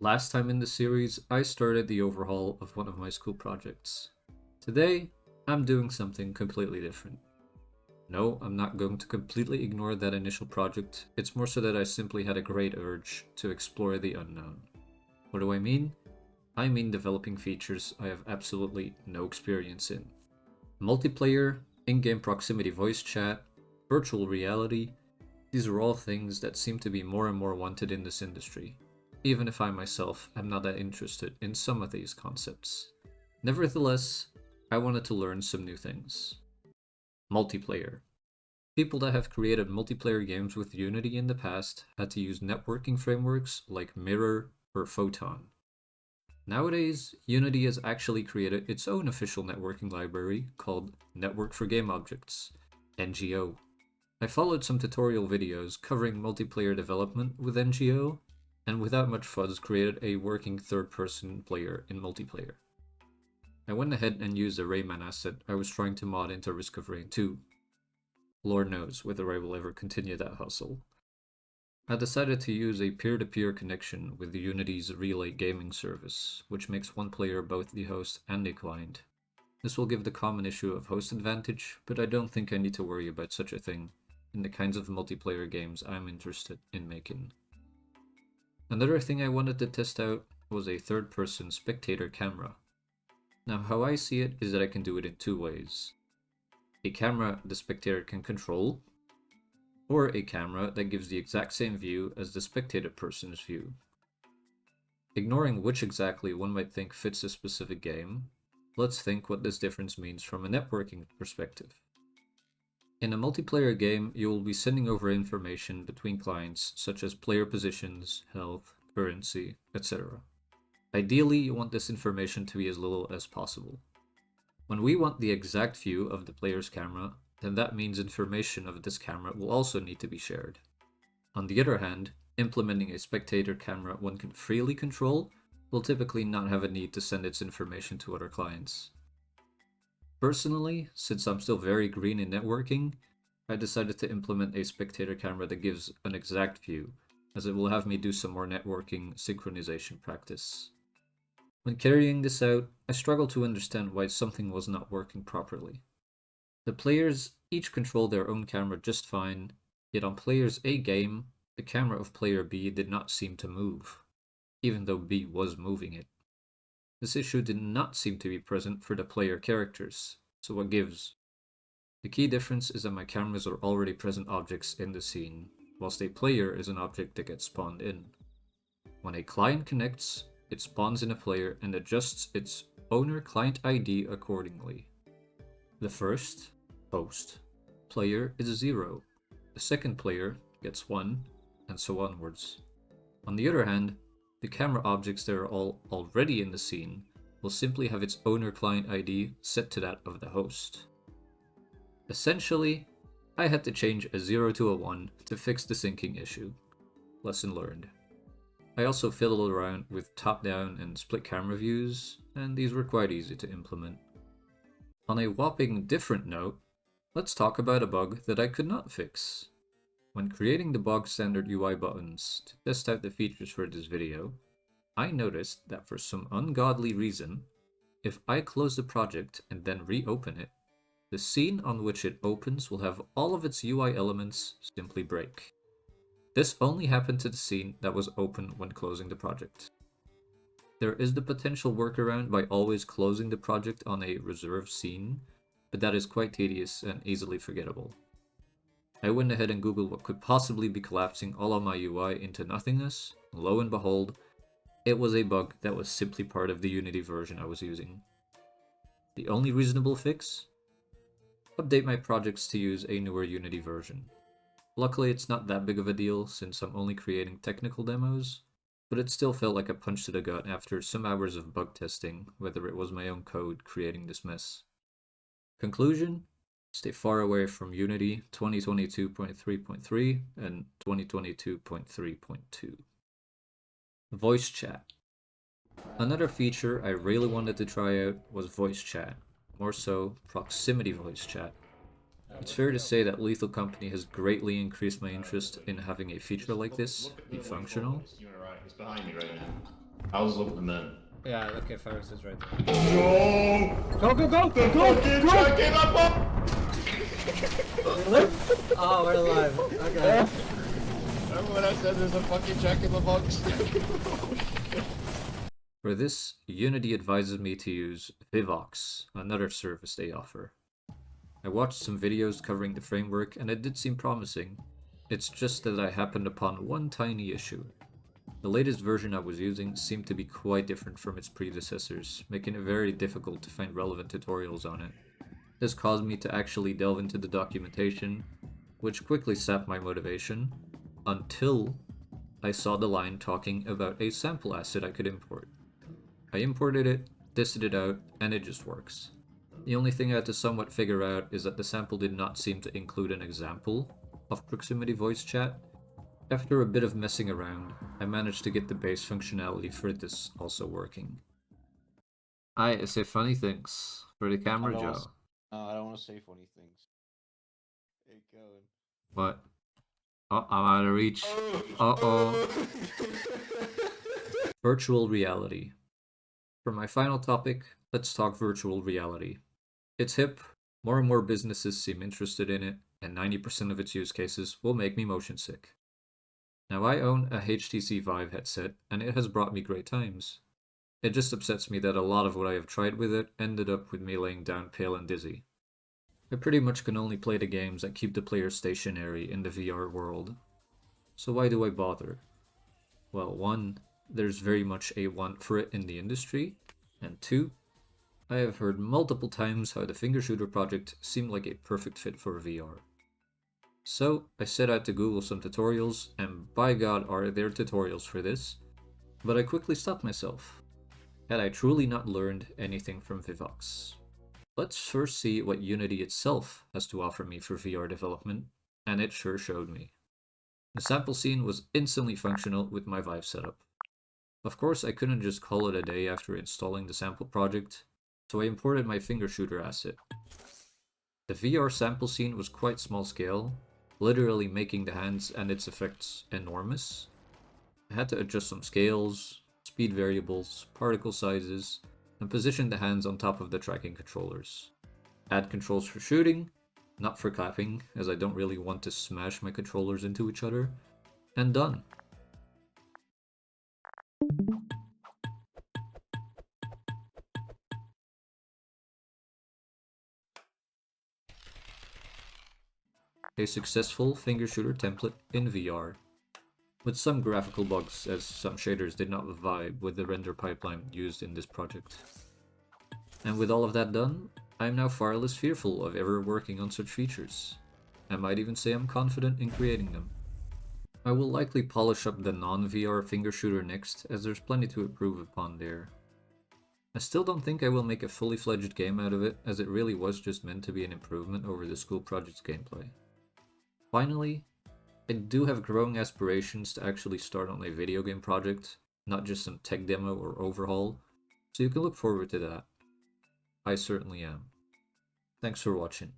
Last time in the series, I started the overhaul of one of my school projects. Today, I'm doing something completely different. No, I'm not going to completely ignore that initial project, it's more so that I simply had a great urge to explore the unknown. What do I mean? I mean developing features I have absolutely no experience in. Multiplayer, in-game proximity voice chat, virtual reality, these are all things that seem to be more and more wanted in this industry, even if I myself am not that interested in some of these concepts. Nevertheless, I wanted to learn some new things. Multiplayer. People that have created multiplayer games with Unity in the past had to use networking frameworks like Mirror or Photon. Nowadays, Unity has actually created its own official networking library called Network for Game Objects, NGO. I followed some tutorial videos covering multiplayer development with NGO, and without much fuzz created a working third-person player in multiplayer. I went ahead and used a Rayman asset I was trying to mod into Risk of Rain 2. Lord knows whether I will ever continue that hustle. I decided to use a peer-to-peer connection with Unity's Relay gaming service, which makes one player both the host and the client. This will give the common issue of host advantage, but I don't think I need to worry about such a thing in the kinds of multiplayer games I'm interested in making. Another thing I wanted to test out was a third-person Spectator camera. Now how I see it is that I can do it in two ways. A camera the Spectator can control, or a camera that gives the exact same view as the spectated person's view. Ignoring which exactly one might think fits a specific game, let's think what this difference means from a networking perspective. In a multiplayer game, you will be sending over information between clients such as player positions, health, currency, etc. Ideally, you want this information to be as little as possible. When we want the exact view of the player's camera, then that means information of this camera will also need to be shared. On the other hand, implementing a spectator camera one can freely control will typically not have a need to send its information to other clients. Personally, since I'm still very green in networking, I decided to implement a spectator camera that gives an exact view, as it will have me do some more networking synchronization practice. When carrying this out, I struggled to understand why something was not working properly. The players each control their own camera just fine, yet on players A game, the camera of player B did not seem to move, even though B was moving it. This issue did not seem to be present for the player characters, so what gives? The key difference is that my cameras are already present objects in the scene, whilst a player is an object that gets spawned in. When a client connects, it spawns in a player and adjusts its owner client ID accordingly. The first, host, player is 0, the second player gets 1, and so onwards. On the other hand, the camera objects that are all already in the scene will simply have its owner client ID set to that of the host. Essentially, I had to change a 0 to a 1 to fix the syncing issue. Lesson learned. I also fiddled around with top-down and split camera views, and these were quite easy to implement. On a whopping different note, let's talk about a bug that I could not fix. When creating the bog standard UI buttons to test out the features for this video, I noticed that for some ungodly reason, if I close the project and then reopen it, the scene on which it opens will have all of its UI elements simply break. This only happened to the scene that was open when closing the project. There is the potential workaround by always closing the project on a reserved scene, but that is quite tedious and easily forgettable. I went ahead and googled what could possibly be collapsing all of my UI into nothingness, and lo and behold, it was a bug that was simply part of the Unity version I was using. The only reasonable fix? Update my projects to use a newer Unity version. Luckily it's not that big of a deal since I'm only creating technical demos, but it still felt like a punch to the gut after some hours of bug testing, whether it was my own code creating this mess. Conclusion? Stay far away from Unity 2022.3.3 and 2022.3.2. Voice chat. Another feature I really wanted to try out was voice chat, more so proximity voice chat. It's fair to say that Lethal Company has greatly increased my interest in having a feature like this be functional. You're right. He's behind me right now. I was looking then. Yeah, okay, Ferris is right there. No! Go, go, go! The Go! fucking Go! truck came up! We live? Oh, we're alive. Okay. Remember when I said there's a fucking jack in the box? For this, Unity advises me to use Vivox, another service they offer. I watched some videos covering the framework and it did seem promising. It's just that I happened upon one tiny issue. The latest version I was using seemed to be quite different from its predecessors, making it very difficult to find relevant tutorials on it. This caused me to actually delve into the documentation, which quickly sapped my motivation, until I saw the line talking about a sample asset I could import. I imported it, tested it out, and it just works. The only thing I had to somewhat figure out is that the sample did not seem to include an example of proximity voice chat. After a bit of messing around, I managed to get the base functionality for this also working. I say funny things for the camera, Joe. No, I don't want to say funny things. Hey, going. What? Oh, I'm out of reach. Uh-oh. Virtual reality. For my final topic, let's talk virtual reality. It's hip, more and more businesses seem interested in it, and 90% of its use cases will make me motion sick. Now I own a HTC Vive headset, and it has brought me great times. It just upsets me that a lot of what I have tried with it ended up with me laying down pale and dizzy. I pretty much can only play the games that keep the player stationary in the VR world. So why do I bother? Well, one, there's very much a want for it in the industry, and two, I have heard multiple times how the Finger Shooter project seemed like a perfect fit for VR. So, I set out to Google some tutorials, and by God are there tutorials for this, but I quickly stopped myself. Had I truly not learned anything from Vivox? Let's first see what Unity itself has to offer me for VR development, and it sure showed me. The sample scene was instantly functional with my Vive setup. Of course, I couldn't just call it a day after installing the sample project, so I imported my Finger Shooter asset. The VR sample scene was quite small scale, literally making the hands and its effects enormous. I had to adjust some scales, speed variables, particle sizes, and position the hands on top of the tracking controllers. Add controls for shooting, not for clapping, as I don't really want to smash my controllers into each other, and done. A successful finger shooter template in VR, with some graphical bugs as some shaders did not vibe with the render pipeline used in this project. And with all of that done, I am now far less fearful of ever working on such features. I might even say I'm confident in creating them. I will likely polish up the non-VR finger shooter next, as there's plenty to improve upon there. I still don't think I will make a fully fledged game out of it, as it really was just meant to be an improvement over the school project's gameplay. Finally, I do have growing aspirations to actually start on a video game project, not just some tech demo or overhaul, so you can look forward to that. I certainly am. Thanks for watching.